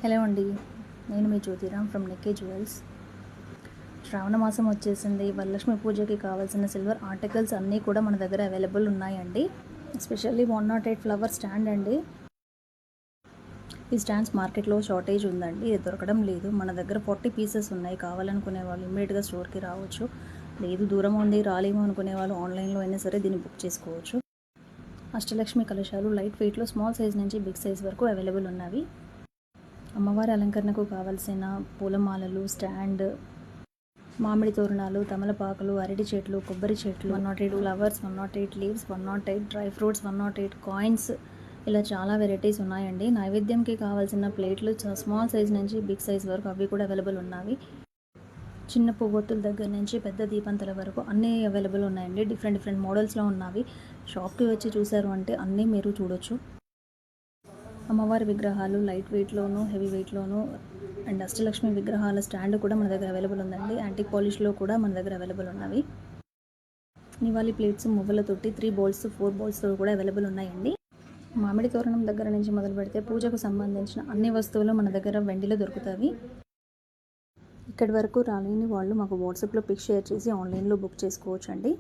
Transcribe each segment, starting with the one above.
Hello అండి, నేను మీ Jyothiram from నెక్కే jewels. శ్రావణ మాసం వచ్చేసింది. వరలక్ష్మి పూజకి కావాల్సిన సిల్వర్ ఆర్టికల్స్ అన్నీ కూడా మన దగ్గర అవైలబుల్ ఉన్నాయండి. ఎస్పెషల్లీ 108 ఫ్లవర్ స్టాండ్ అండి. ఈ స్టాండ్స్ మార్కెట్లో షార్టేజ్ ఉందండి, ఇది దొరకడం లేదు. మన దగ్గర 40 పీసెస్ ఉన్నాయి. కావాలనుకునే వాళ్ళు ఇమ్మీడియట్గా స్టోర్కి రావచ్చు. లేదు దూరం ఉంది రాలేము అనుకునే వాళ్ళు ఆన్లైన్లో అయినా సరే దీన్ని బుక్ చేసుకోవచ్చు. అష్టలక్ష్మి కలశాలు లైట్ వెయిట్లో స్మాల్ సైజ్ నుంచి బిగ్ సైజ్ వరకు అవైలబుల్ ఉన్నవి. అమ్మవారి అలంకరణకు కావలసిన పూలమాలలు, స్టాండ్, మామిడి తోరణాలు, తమలపాకులు, అరటి చెట్లు, కొబ్బరి చెట్లు, 108 flowers, 108 leaves, 108 dry fruits, 108 coins, ఇలా చాలా వెరైటీస్ ఉన్నాయండి. నైవేద్యంకి కావాల్సిన ప్లేట్లు స్మాల్ సైజ్ నుంచి బిగ్ సైజ్ వరకు అవి కూడా అవైలబుల్ ఉన్నవి. చిన్న పువ్వొత్తుల దగ్గర నుంచి పెద్ద దీపంతల వరకు అన్నీ అవైలబుల్ ఉన్నాయండి. డిఫరెంట్ మోడల్స్లో ఉన్నవి. షాప్కి వచ్చి చూసారు అంటే అన్నీ మీరు చూడొచ్చు. అమ్మవారి విగ్రహాలు లైట్ వెయిట్లోను, హెవీ వెయిట్లోను అండ్ అష్టలక్ష్మి విగ్రహాల స్టాండ్ కూడా మన దగ్గర అవైలబుల్ ఉందండి. యాంటిక్ పాలిష్లో కూడా మన దగ్గర అవైలబుల్ ఉన్నవి. నివాలి ప్లేట్స్, మువ్వల తొట్టి, 3 బౌల్స్, 4 బౌల్స్తో కూడా అవైలబుల్ ఉన్నాయండి. మామిడి తోరణం దగ్గర నుంచి మొదలు పెడితే పూజకు సంబంధించిన అన్ని వస్తువులు మన దగ్గర వెండిలో దొరుకుతాయి. ఇక్కడి వరకు రాలేని వాళ్ళు మాకు వాట్సాప్లో పిక్ షేర్ చేసి ఆన్లైన్లో బుక్ చేసుకోవచ్చు అండి.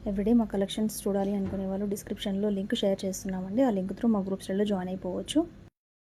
ఎవ్రీడే మా కలెక్షన్స్ చూడాలి అనుకునే వాళ్ళు డిస్క్రిప్షన్లో లింక్ షేర్ చేస్తున్నామండి. ఆ లింక్ త్రూ మా గ్రూప్స్లో జాయిన్ అయిపోవచ్చు.